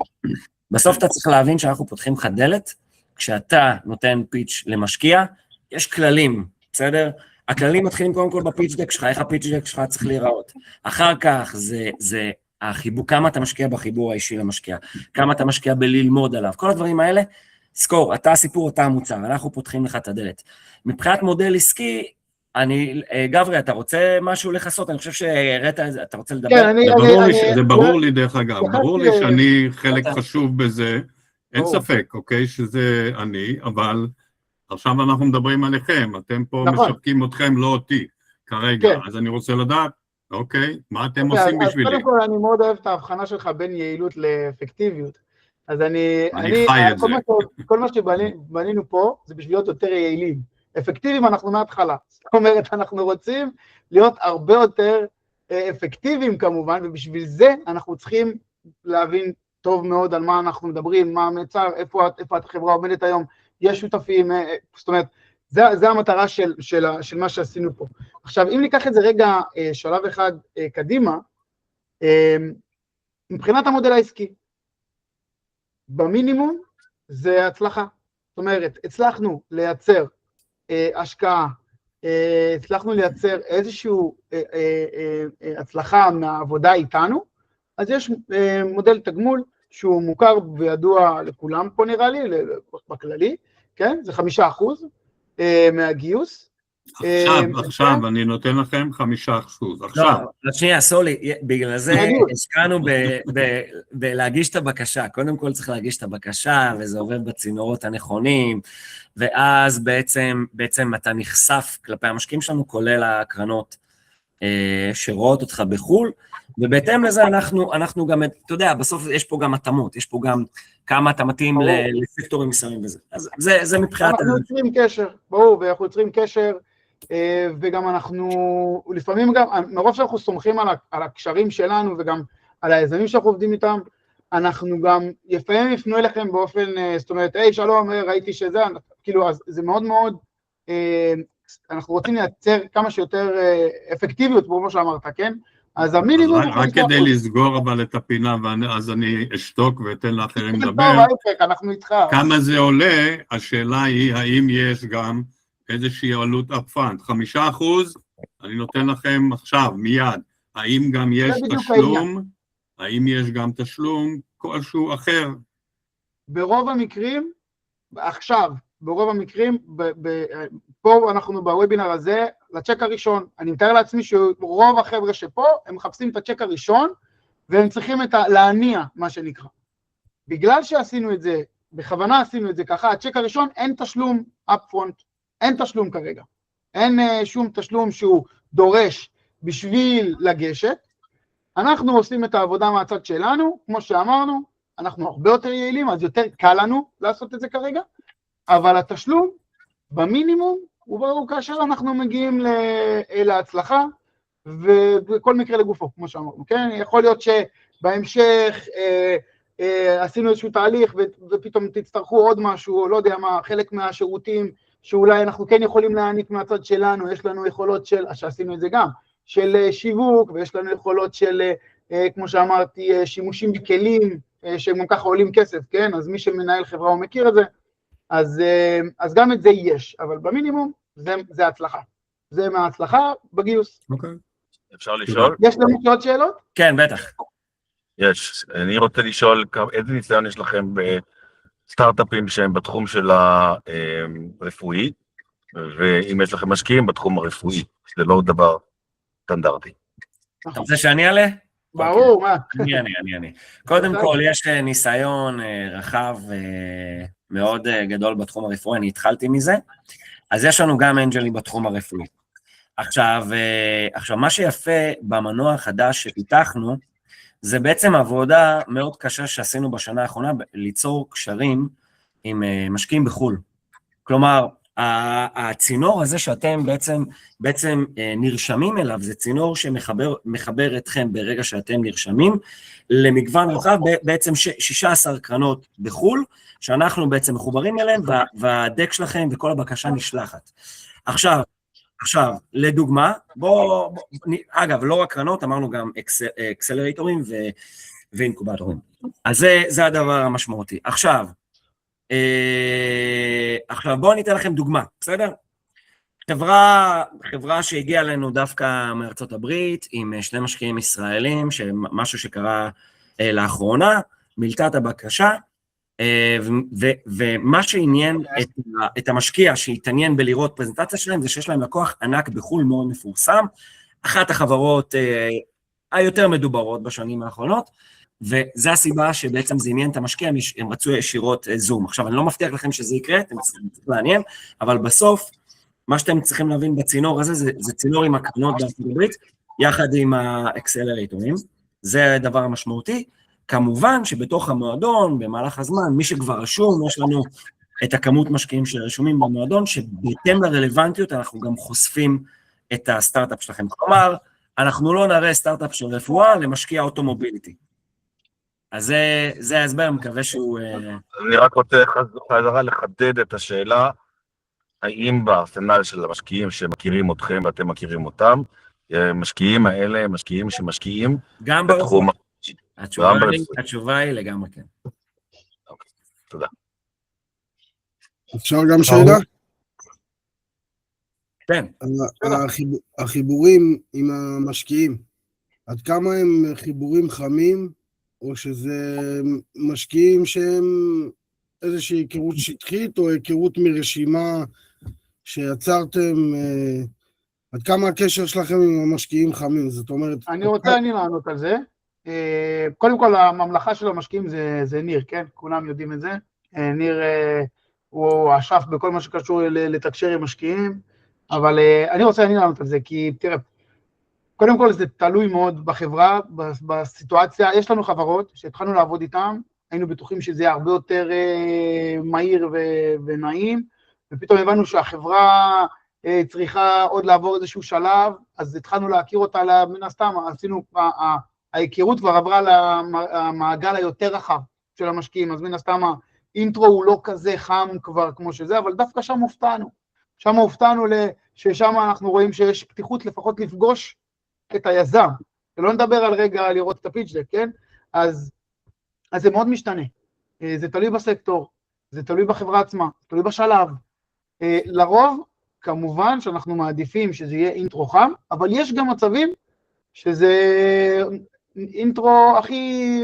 בסוף אתה צריך להבין שאנחנו פותחים לך דלת, כשאתה נותן פיץ' למשקיע, יש כללים, בסדר? הכללים מתחילים קודם כל בפיץ' דק שלך, איך הפיץ' דק שלך צריך להיראות. אחר כך זה החיבור, כמה אתה משקיע בחיבור האישי למשקיע, כמה אתה משקיע בללמוד עליו, כל הדברים האלה, סקור, אתה הסיפור, אתה המוצר, אנחנו פותחים לך את הדלת. מבחינת מודל עסקי, גברי, אתה רוצה משהו לחסות? אני חושב שהראית את זה, אתה רוצה לדבר? כן, זה ברור לי דרך אגב, ברור לי שאני חלק חשוב בזה, אין ספק, אוקיי, שזה אני, אבל עכשיו אנחנו מדברים עליכם, אתם פה משווקים אתכם, לא אותי, כרגע, אז אני רוצה לדעת, אוקיי, מה אתם עושים בשבילי? קודם כל, אני מאוד אוהב את ההבחנה שלך בין יעילות לאפקטיביות, אז אני חי את זה. כל מה שבנינו פה, זה בשביל להיות יותר יעילים, אפקטיביים אנחנו מההתחלה, זאת אומרת, אנחנו רוצים להיות הרבה יותר אפקטיביים כמובן, ובשביל זה אנחנו צריכים להבין טוב מאוד על מה אנחנו מדברים, מה המצר, איפה החברה עומדת היום, יש שותפים, זאת אומרת, זה המטרה של מה שעשינו פה. עכשיו, אם ניקח את זה רגע שלב אחד קדימה, מבחינת המודל העסקי, במינימום זה הצלחה. זאת אומרת, הצלחנו לייצר השקעה, הצלחנו לייצר איזושהי הצלחה מהעבודה איתנו, אז יש מודל תגמול שהוא מוכר וידוע לכולם פה נראה לי, בכללי, כן? זה 5% מהגיוס. עכשיו, אני נותן לכם 5%, עכשיו. לא, שנייה, סולי, בגלל זה השקענו בלהגיש את הבקשה, קודם כל צריך להגיש את הבקשה, וזה עובר בצינורות הנכונים, ואז בעצם אתה נחשף כלפי המשקיעים שלנו, כולל הקרנות שרואות אותך בחול, ובהתאם לזה אנחנו גם, אתה יודע, בסוף יש פה גם התאמות, יש פה גם כמה אתה מתאים לסקטורים מסוימים וזה, אז זה מבחינת... אנחנו יוצרים קשר, ברור, ואנחנו יוצרים קשר, וגם אנחנו, לפעמים גם, מרוב שאנחנו סומכים על הקשרים שלנו, וגם על היזמים שאנחנו עובדים איתם, אנחנו גם לפעמים יפנו אליכם באופן, זאת אומרת, היי שלום, ראיתי שזה, כאילו, אז זה מאוד מאוד, אנחנו רוצים לייצר כמה שיותר אפקטיביות, כמו שאמרת, כן? אז המינימום... רק כדי לסגור אבל את הפינה, אז אני אשתוק ואתן לאחרים לדבר. אנחנו איתך. כמה זה עולה, השאלה היא, האם יש גם איזושהי עלות upfront? 5%, אני נותן לכם עכשיו, מיד. האם גם יש תשלום? האם יש גם תשלום כלשהו אחר? ברוב המקרים, עכשיו, ברוב המקרים, פה אנחנו בוובינר הזה, לצ'ק הראשון, אני מתאר לעצמי שרוב החבר'ה שפה, הם מחפשים את הצ'ק הראשון, והם צריכים להניע, מה שנקרא. בגלל שעשינו את זה, בכוונה עשינו את זה ככה, הצ'ק הראשון אין תשלום upfront, אין תשלום כרגע. אין שום תשלום שהוא דורש בשביל לגשת. אנחנו עושים את העבודה מהצד שלנו, כמו שאמרנו, אנחנו הרבה יותר יעילים, אז יותר קל לנו לעשות את זה כרגע, אבל התשלום במינימום הוא ברור כאשר אנחנו מגיעים להצלחה, ובכל מקרה לגופו, כמו שאמרנו, כן? יכול להיות שבהמשך עשינו איזשהו תהליך, ופתאום תצטרכו עוד משהו, או לא יודע מה, חלק מהשירותים, שאולי אנחנו כן יכולים להעניק מהצד שלנו, יש לנו יכולות שעשינו את זה גם, של שיווק, ויש לנו יכולות של, כמו שאמרתי, שימושים בכלים, שהם גם ככה עולים כסף, כן? אז מי שמנהל חברה הוא מכיר את זה, אז גם את זה יש, אבל במינימום זה הצלחה. זה מההצלחה בגיוס. אוקיי. אפשר לשאול? יש לנו עוד שאלות? כן, בטח. יש. אני רוצה לשאול, איזה ניסיון יש לכם בסטארט-אפים שהם בתחום של הרפואי, ואם יש לכם משקיעים בתחום הרפואי, זה לא דבר סטנדרטי. אתה רוצה שאני אעלה? ברור, מה? אני. קודם כל, יש ניסיון רחב מאוד גדול בתחום הרפואי, אני התחלתי מזה, אז יש לנו גם אנג'לים בתחום הרפואי. עכשיו, מה שיפה במנוע החדש שפיתחנו, זה בעצם עבודה מאוד קשה שעשינו בשנה האחרונה, ליצור קשרים עם משקיעים בחו"ל. כלומר, הצינור הזה שאתם בעצם נרשמים אליו, זה צינור שמחבר אתכם ברגע שאתם נרשמים, למגוון רחב, בעצם 16 קרנות בחו"ל, שאנחנו בעצם מחוברים אליהם, והדק שלכם וכל הבקשה נשלחת. עכשיו, לדוגמה, אגב, לא רק קרנות, אמרנו גם אקסלרטורים ואינקובטורים. אז זה הדבר המשמעותי. עכשיו בואו ניתן לכם דוגמה, בסדר? חברה שהגיעה לנו דווקא מארצות הברית, עם שני משקיעים ישראלים, משהו שקרה לאחרונה, מילתה את הבקשה, ומה שעניין את המשקיע שהתעניין בלראות פרזנטציה שלהם, זה שיש להם לקוח ענק בחול מאוד מפורסם, אחת החברות היותר מדוברות בשנים האחרונות, וזו הסיבה שבעצם זה עניין את המשקיע, הם רצו ישירות זום. עכשיו, אני לא מבטיח לכם שזה יקרה, אתם צריכים לעניין, אבל בסוף, מה שאתם צריכים להבין בצינור הזה, זה צינור עם הקרנות בארצות הברית, יחד עם האקסלרטורים, זה הדבר המשמעותי. כמובן שבתוך המועדון, במהלך הזמן, מי שכבר רשום, יש לנו את הכמות משקיעים שרשומים במועדון, שבהתאם לרלוונטיות אנחנו גם חושפים את הסטארט-אפ שלכם. כלומר, אנחנו לא נראה סטארט-אפ של רפואה למשקיע אוטומוביליטי. אז זה ההסבר, אני מקווה שהוא... אני רק רוצה חזרה לחדד את השאלה, האם בארסנל של המשקיעים שמכירים אתכם ואתם מכירים אותם, משקיעים האלה, משקיעים שמשקיעים גם בתחום... התשובה היא לגמרי כן. אוקיי, תודה. אפשר גם שאלה? כן. החיבורים עם המשקיעים, עד כמה הם חיבורים חמים, או שזה משקיעים שהם איזושהי היכרות שטחית, או היכרות מרשימה שיצרתם, עד כמה הקשר שלכם עם המשקיעים חמים? זאת אומרת... אני רוצה לענות על זה. קודם כל, הממלכה של המשקיעים זה ניר, כן? כולם יודעים את זה. ניר הוא השף בכל מה שקשור לתקשר עם משקיעים, אבל אני רוצה לענות על זה, כי תראה, קודם כל זה תלוי מאוד בחברה, בסיטואציה. יש לנו חברות שהתחלנו לעבוד איתן, היינו בטוחים שזה יהיה הרבה יותר מהיר ונעים, ופתאום הבנו שהחברה צריכה עוד לעבור איזשהו שלב, אז התחלנו להכיר אותה מן הסתם, עשינו, ההיכרות כבר עברה למעגל היותר רחב של המשקיעים, אז מן הסתם האינטרו הוא לא כזה חם כבר כמו שזה, אבל דווקא שם הופתענו ששם אנחנו רואים שיש פתיחות לפחות לפגוש את היזם, ולא נדבר על רגע לראות את הפיץ' דק, כן? אז זה מאוד משתנה, זה תלוי בסקטור, זה תלוי בחברה עצמה, תלוי בשלב. לרוב, כמובן שאנחנו מעדיפים שזה יהיה אינטרו חם, אבל יש גם מצבים שזה אינטרו הכי,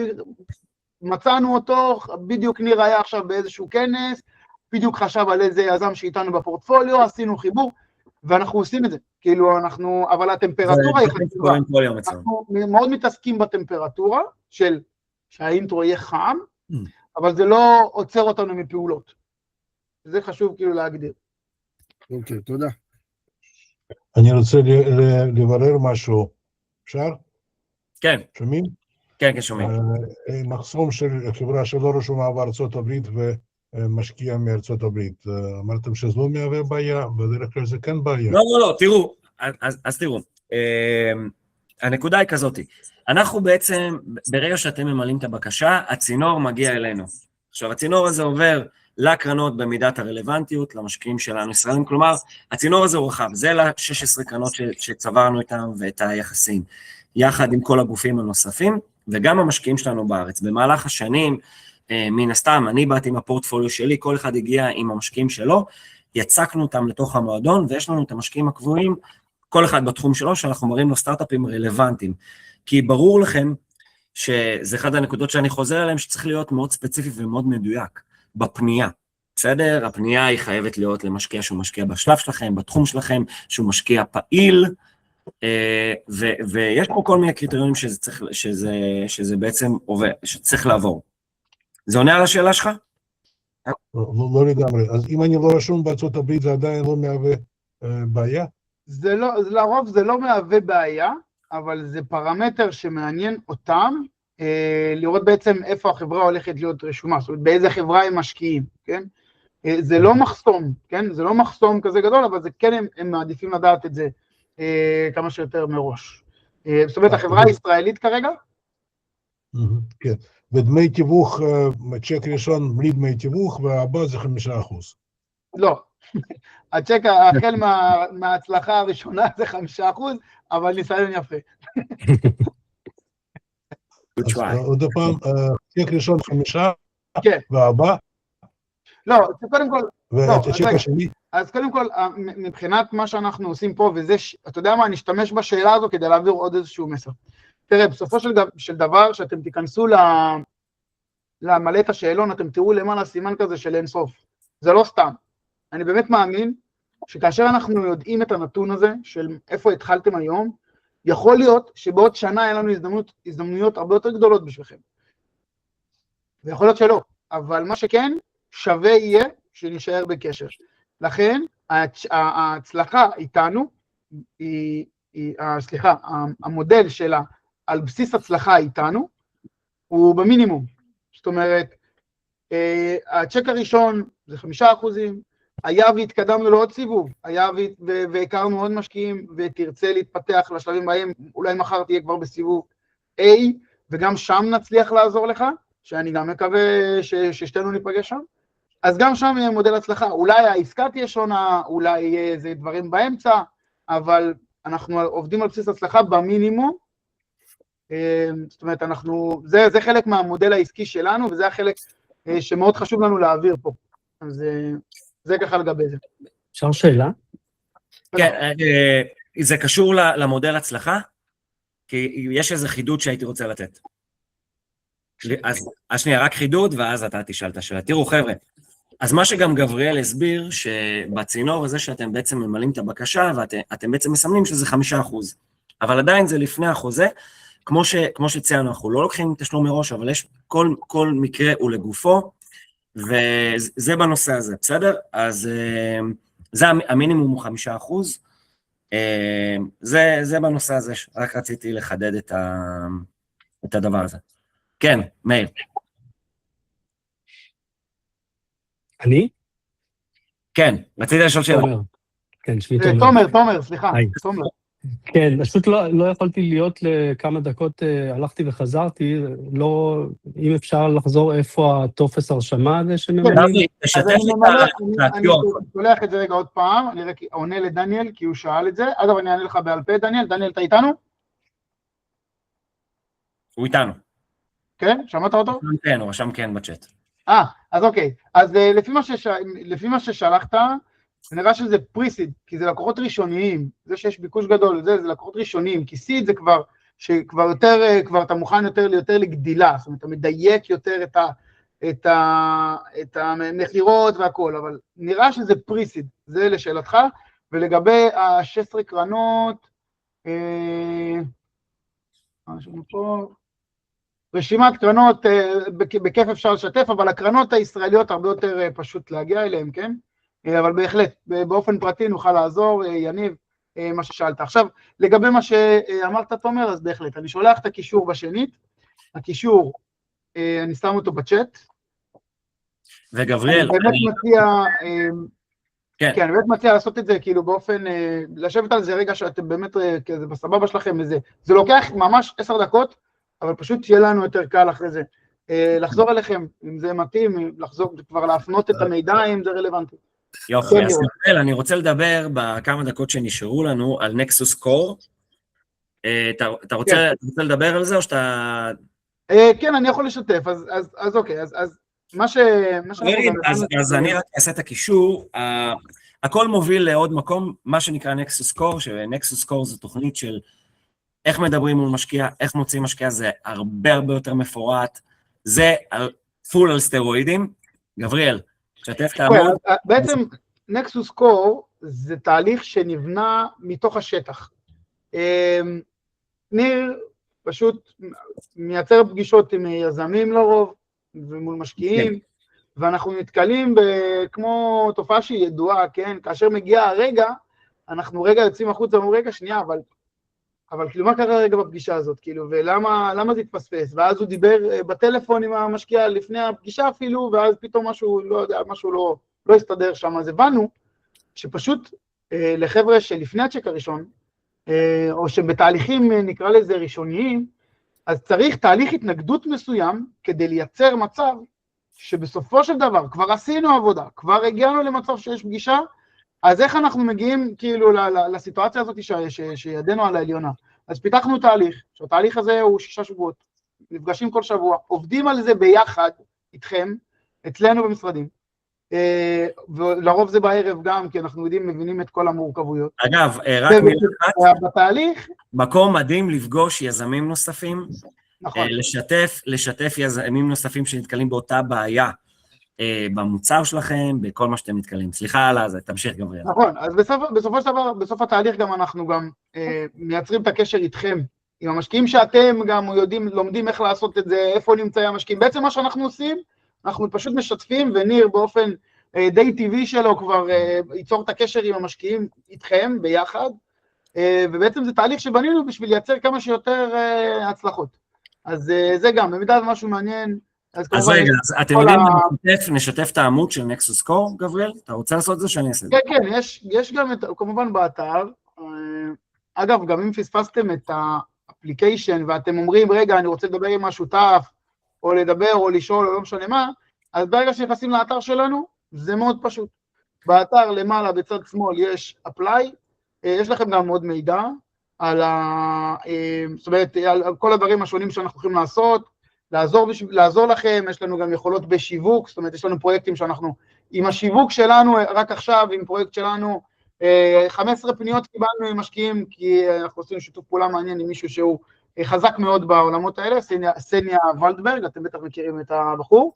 מצאנו אותו, בדיוק ניר היה עכשיו באיזשהו כנס, בדיוק חשב על איזה יזם שאיתנו בפורטפוליו, עשינו חיבור, ואנחנו עושים את זה, כאילו אנחנו, אבל הטמפרטורה היא חשובה, אנחנו מאוד מתעסקים בטמפרטורה של שהאינטרו יהיה חם, אבל זה לא עוצר אותנו מפעולות, זה חשוב כאילו להגדיר. אוקיי, תודה. אני רוצה לברר משהו, אפשר? כן. שומעים? כן, כן, שומעים. מחסום של חברה שלא רשומה בארצות הברית ומשקיע מארצות הברית, אמרתם שזה לא מהווה בעיה, בדרך כלל זה כן בעיה. לא, תראו, אז תראו, הנקודה היא כזאת, אנחנו בעצם, ברגע שאתם ממלאים את הבקשה, הצינור מגיע אלינו. עכשיו, הצינור הזה עובר לקרנות במידת הרלוונטיות, למשקיעים שלנו ישראלים, כלומר, הצינור הזה הוא רחב, זה ל-16 קרנות שצברנו איתם ואת היחסים, יחד עם כל הגופים הנוספים, וגם המשקיעים שלנו בארץ. במהלך השנים, מן הסתם, אני באתי עם הפורטפוליו שלי, כל אחד הגיע עם המשקיעים שלו, יצקנו אותם לתוך המועדון, ויש לנו את המשקיעים הקבועים, כל אחד בתחום שלו, שאנחנו מראים לו סטארט-אפים רלוונטיים, כי ברור לכם, שזה אחד הנקודות שאני חוזר עליהם, שצריך להיות מאוד ספציפי ומאוד מדויק, בפנייה, בסדר? הפנייה היא חייבת להיות למשקיע שהוא משקיע בשלב שלכם, בתחום שלכם, שהוא משקיע פעיל, ויש פה כל מיני קריטריונים שזה בעצם עובר, שצריך לעבור. זה עונה על השאלה שלך? לא לגמרי. אז אם אני לא רשום בארצות הברית, זה עדיין לא מהווה בעיה? לרוב זה לא מהווה בעיה, אבל זה פרמטר שמעניין אותם, לראות בעצם איפה החברה הולכת להיות רשומה, זאת אומרת, באיזה חברה הם משקיעים, כן? זה לא מחסום, כן? זה לא מחסום כזה גדול, אבל זה כן, הם מעדיפים לדעת את זה כמה שיותר מראש. זאת אומרת, החברה הישראלית כרגע? כן, ודמי תיווך, צ'ק ראשון בלי דמי תיווך, והבא זה 5%. לא. הצ'ק החל מההצלחה הראשונה זה 5%, אבל ניסיון יפה. עוד פעם, צ'ק ראשון 5, כן. והבא? לא, קודם כל, והצ'ק השני? אז קודם כל, מבחינת מה שאנחנו עושים פה, וזה, אתה יודע מה, אני אשתמש בשאלה הזו כדי להעביר עוד איזשהו מסר. תראה, בסופו של דבר, שאתם תיכנסו למלא את השאלון, אתם תראו למעלה סימן כזה של אין סוף. זה לא סתם. אני באמת מאמין שכאשר אנחנו יודעים את הנתון הזה, של איפה התחלתם היום, יכול להיות שבעוד שנה היה לנו הזדמנויות הרבה יותר גדולות בשבילכם. ויכול להיות שלא, אבל מה שכן, שווה יהיה שנשאר בקשר. לכן, ההצלחה איתנו, המודל שלה על בסיס הצלחה איתנו, הוא במינימום. זאת אומרת, הצ'ק הראשון זה 5%, היה והתקדמנו לעוד סיבוב, היה והכרנו עוד משקיעים, ותרצה להתפתח לשלבים בהם, אולי מחר תהיה כבר בסיבוב A, וגם שם נצליח לעזור לך, שאני גם מקווה ששתינו ניפגש שם, אז גם שם יהיה מודל הצלחה, אולי העסקה תהיה שונה, אולי יהיה איזה דברים באמצע, אבל אנחנו עובדים על בסיס הצלחה במינימום, זאת אומרת, זה חלק מהמודל העסקי שלנו, וזה החלק שמאוד חשוב לנו להעביר פה, אז זה ככה לגבי זה. אפשר שאלה? כן, זה קשור למודל הצלחה, כי יש איזה חידוד שהייתי רוצה לתת. אז שנייה, רק חידוד, ואז אתה תשאל את השאלה. תראו, חבר'ה, אז מה שגם גבריאל הסביר, שבצינור הזה שאתם בעצם ממלאים את הבקשה, ואתם בעצם מסמנים שזה 5%, אבל עדיין זה לפני החוזה, כמו שציינו, אנחנו לא לוקחים תשלום מראש, אבל יש כל מקרה הוא לגופו, וזה בנושא הזה, בסדר? אז זה המינימום הוא 5%, זה בנושא הזה, רק רציתי לחדד את הדבר הזה. כן, מאיר. אני? כן, רציתי לשאול שאלה. כן, שמי תומר. תומר, סליחה, תומר. כן, פשוט לא יכולתי להיות לכמה דקות, הלכתי וחזרתי, לא, אם אפשר לחזור איפה הטופס הרשמה הזה שממלאים? אני שולח את זה רגע עוד פעם, אני רק עונה לדניאל, כי הוא שאל את זה, אגב אני אענה לך בעל פה, דניאל, אתה איתנו? הוא איתנו. כן, שמעת אותו? כן, הוא רשם כן בצ'אט. אז אוקיי, אז לפי מה ששלחת, זה נראה שזה פריסיד, כי זה לקוחות ראשוניים, זה שיש ביקוש גדול, זה לקוחות ראשוניים, כי סיד זה כבר, שכבר יותר, כבר אתה מוכן יותר לגדילה, זאת אומרת, אתה מדייק יותר את המחירות והכל, אבל נראה שזה פריסיד, זה לשאלתך, ולגבי ה-16 קרנות, משהו פה, רשימת קרנות, בכיף אפשר לשתף, אבל הקרנות הישראליות הרבה יותר פשוט להגיע אליהן, כן? אבל בהחלט, באופן פרטי נוכל לעזור, יניב, מה ששאלת. עכשיו, לגבי מה שאמרת, תומר, אז בהחלט, אני שולח את הקישור בשנית, הקישור, אני שם אותו בצ'אט. וגבריאל, אני באמת מציע, כן, אני באמת מציע לעשות את זה, כאילו באופן, לשבת על זה רגע שאתם באמת, זה בסבבה שלכם, וזה, זה לוקח ממש 10 דקות, אבל פשוט יהיה לנו יותר קל אחרי זה. לחזור אליכם, אם זה מתאים, לחזור, כבר להפנות את המידע, אם זה רלוונטי. יופי, אז גבריאל, אני רוצה לדבר בכמה דקות שנשארו לנו על נקסוס קור. אתה רוצה לדבר על זה, או שאתה... כן, אני יכול לשתף, אז אוקיי, אז מה ש... אז אני רק אעשה את הקישור, הכל מוביל לעוד מקום, מה שנקרא נקסוס קור, שנקסוס קור זו תוכנית של איך מדברים מול משקיע, איך מוצאים משקיע, זה הרבה יותר מפורט, זה פול על סטרואידים. גבריאל, שתף את העמוד. בעצם נקסוס קור זה תהליך שנבנה מתוך השטח. ניר פשוט מייצר פגישות עם יזמים לרוב, ומול משקיעים, ואנחנו נתקלים כמו תופעה שהיא ידועה, כן? כאשר מגיע הרגע, אנחנו רגע יוצאים החוצה, ואומרים רגע שנייה, אבל כאילו מה קרה רגע בפגישה הזאת, כאילו, ולמה זה התפספס? ואז הוא דיבר בטלפון עם המשקיע לפני הפגישה אפילו, ואז פתאום משהו, לא יודע, משהו לא הסתדר שם, אז הבנו שפשוט לחבר'ה שלפני הצ'ק הראשון, או שבתהליכים נקרא לזה ראשוניים, אז צריך תהליך התנגדות מסוים כדי לייצר מצב שבסופו של דבר כבר עשינו עבודה, כבר הגענו למצב שיש פגישה, אז איך אנחנו מגיעים כאילו לסיטואציה הזאת שידנו על העליונה? אז פיתחנו תהליך, שהתהליך הזה הוא 6 שבועות, נפגשים כל שבוע, עובדים על זה ביחד איתכם, אצלנו במשרדים, ולרוב זה בערב גם, כי אנחנו מבינים את כל המורכבויות. אגב, רק מילה אחת, בתהליך, מקום מדהים לפגוש יזמים נוספים, נכון. לשתף יזמים נוספים שנתקלים באותה בעיה, במוצר שלכם, בכל מה שאתם מתקלים. סליחה על זה, תמשיך גבריאל. נכון, אז בסופו של דבר, בסוף התהליך גם אנחנו גם מייצרים את הקשר איתכם, עם המשקיעים שאתם גם לומדים איך לעשות את זה, איפה נמצאים המשקיעים. בעצם מה שאנחנו עושים, אנחנו פשוט משתפים, וניר באופן די טבעי שלו כבר ייצור את הקשר עם המשקיעים איתכם ביחד, ובעצם זה תהליך שבנינו בשביל לייצר כמה שיותר הצלחות. אז זה גם, במידה זה משהו מעניין, אז רגע, אתם יודעים, נשתף את העמוד של נקסוס קור, גבריאל? אתה רוצה לעשות את זה שאני אעשה? כן, כן, יש גם כמובן באתר, אגב, גם אם פספסתם את האפליקיישן, ואתם אומרים, רגע, אני רוצה לדבר עם השותף, או לדבר, או לשאול, או לא משנה מה, אז ברגע שנכנסים לאתר שלנו, זה מאוד פשוט. באתר למעלה, בצד שמאל, יש apply, יש לכם גם עוד מידע, זאת אומרת, על כל הדברים השונים שאנחנו יכולים לעשות, לעזור לכם, יש לנו גם יכולות בשיווק, זאת אומרת, יש לנו פרויקטים שאנחנו, עם השיווק שלנו, רק עכשיו, עם פרויקט שלנו, 15 פניות קיבלנו עם משקיעים, כי אנחנו עושים שיתוף פעולה מעניין עם מישהו שהוא חזק מאוד בעולמות האלה, סניה ולדברג, אתם בטח מכירים את הבחור,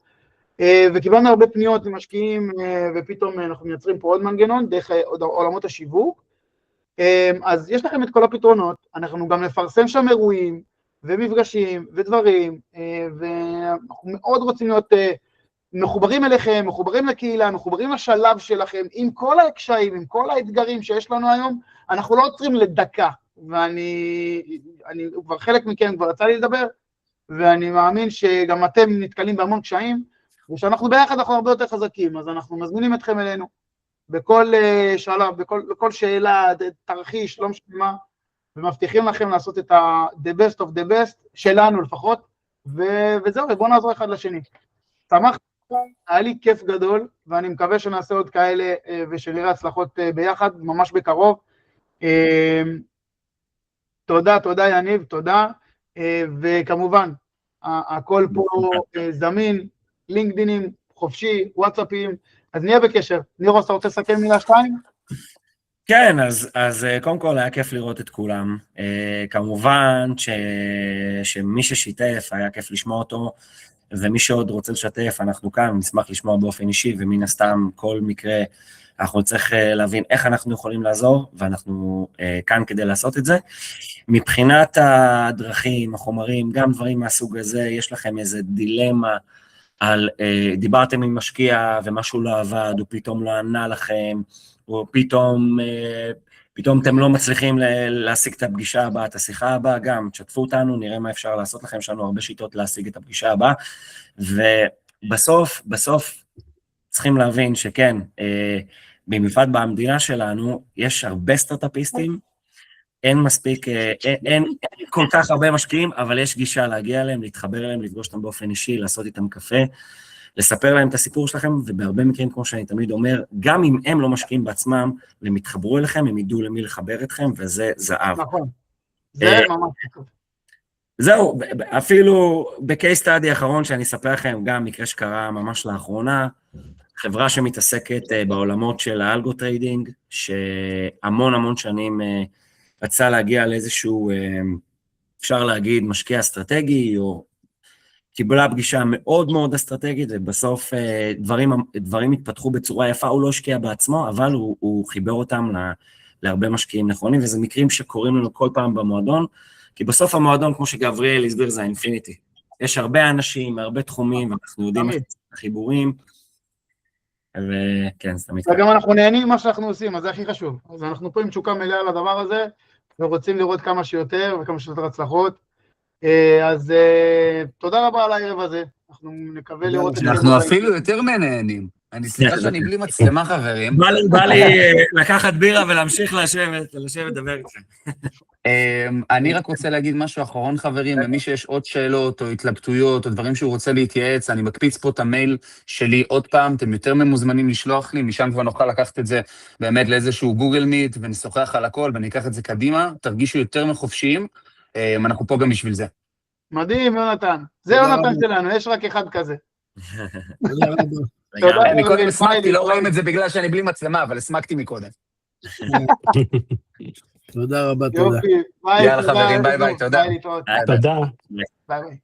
וקיבלנו הרבה פניות עם משקיעים, ופתאום אנחנו מייצרים פה עוד מנגנון, דרך עולמות השיווק, אז יש לכם את כל הפתרונות, אנחנו גם נפרסם שם אירועים, ומפגשים, ודברים, ואנחנו מאוד רוצים להיות מחוברים אליכם, מחוברים לקהילה, מחוברים לשלב שלכם, עם כל הקשיים, עם כל האתגרים שיש לנו היום, אנחנו לא עוצרים לדקה, ואני כבר חלק מכם כבר יצא לי לדבר, ואני מאמין שגם אתם נתקלים בהמון קשיים, ושאנחנו ביחד אנחנו הרבה יותר חזקים, אז אנחנו מזמינים אתכם אלינו, בכל שלב, בכל שאלה, תרחיש, לא משנה מה, ומבטיחים לכם לעשות את the best of the best, שלנו לפחות, וזהו, ובואו נעזור אחד לשני. שמחתי, היה לי כיף גדול, ואני מקווה שנעשה עוד כאלה, ושנראה הצלחות ביחד, ממש בקרוב. תודה יניב, תודה, וכמובן, הכל פה זמין, לינקדינים, חופשי, וואטסאפים, אז נהיה בקשר. נירוס, אתה רוצה לסכם מילה 2? כן, אז קודם כל היה כיף לראות את כולם. כמובן שמי ששיתף, היה כיף לשמוע אותו, ומי שעוד רוצה לשתף, אנחנו כאן, נשמח לשמוע באופן אישי, ומן הסתם כל מקרה, אנחנו צריך להבין איך אנחנו יכולים לעזור, ואנחנו כאן כדי לעשות את זה. מבחינת הדרכים, החומרים, גם דברים מהסוג הזה, יש לכם איזה דילמה על, דיברתם עם משקיע ומשהו לא עבד, או פתאום לא ענה לכם, או פתאום אתם לא מצליחים להשיג את הפגישה הבאה, את השיחה הבאה, גם תשתפו אותנו, נראה מה אפשר לעשות לכם, יש לנו הרבה שיטות להשיג את הפגישה הבאה, ובסוף צריכים להבין שכן, במיוחד במדינה שלנו, יש הרבה סטארט-אפיסטים, אין מספיק, אין כל כך הרבה משקיעים, אבל יש גישה להגיע אליהם, להתחבר אליהם, לפגוש אותם באופן אישי, לעשות איתם קפה, לספר להם את הסיפור שלכם, ובהרבה מקרים, כמו שאני תמיד אומר, גם אם הם לא משקיעים בעצמם, והם יתחברו אליכם, הם ידעו למי לחבר אתכם, וזה זהב. נכון, זה ממש טוב. זהו, אפילו בקייס סטאדי האחרון שאני אספר לכם, גם מקרה שקרה ממש לאחרונה, חברה שמתעסקת בעולמות של האלגו טריידינג, שהמון שנים רצה להגיע לאיזשהו, אפשר להגיד, משקיע אסטרטגי, או קיבלה פגישה מאוד מאוד אסטרטגית, ובסוף דברים התפתחו בצורה יפה, הוא לא השקיע בעצמו, אבל הוא חיבר אותם להרבה משקיעים נכונים, וזה מקרים שקורים לנו כל פעם במועדון, כי בסוף המועדון, כמו שגבריאל הסביר, זה האינפיניטי. יש הרבה אנשים, הרבה תחומים, ואנחנו יודעים את החיבורים, וכן, זה תמיד. וגם אנחנו נהנים ממה שאנחנו עושים, אז זה הכי חשוב. אז אנחנו פה עם תשוקה מלאה לדבר הזה, ורוצים לראות כמה שיותר וכמה שיותר הצלחות. אז תודה רבה על הערב הזה. אנחנו נקווה לראות... אנחנו אפילו יותר מנהנים. אני סליחה שאני בלי מצלמה, חברים. בא לי לקחת בירה ולהמשיך לשבת, לדבר איתכם. אני רק רוצה להגיד משהו אחרון, חברים, למי שיש עוד שאלות או התלבטויות או דברים שהוא רוצה להתייעץ, אני מקפיץ פה את המייל שלי עוד פעם, אתם יותר ממוזמנים לשלוח לי, משם כבר נוכל לקחת את זה באמת לאיזשהו גוגל מיט, ונשוחח על הכל, ואני אקח את זה קדימה, תרגישו יותר מחופשיים, אנחנו פה גם בשביל זה. מדהים, יונתן. זה יונתן שלנו, יש רק אחד כזה. אני קודם הסמקתי, לא רואים את זה בגלל שאני בלי מצלמה, אבל הסמקתי מקודם. תודה רבה, תודה. יופי, ביי. יאללה חברים, ביי ביי, תודה. ביי, להתראות. תודה. ביי ביי.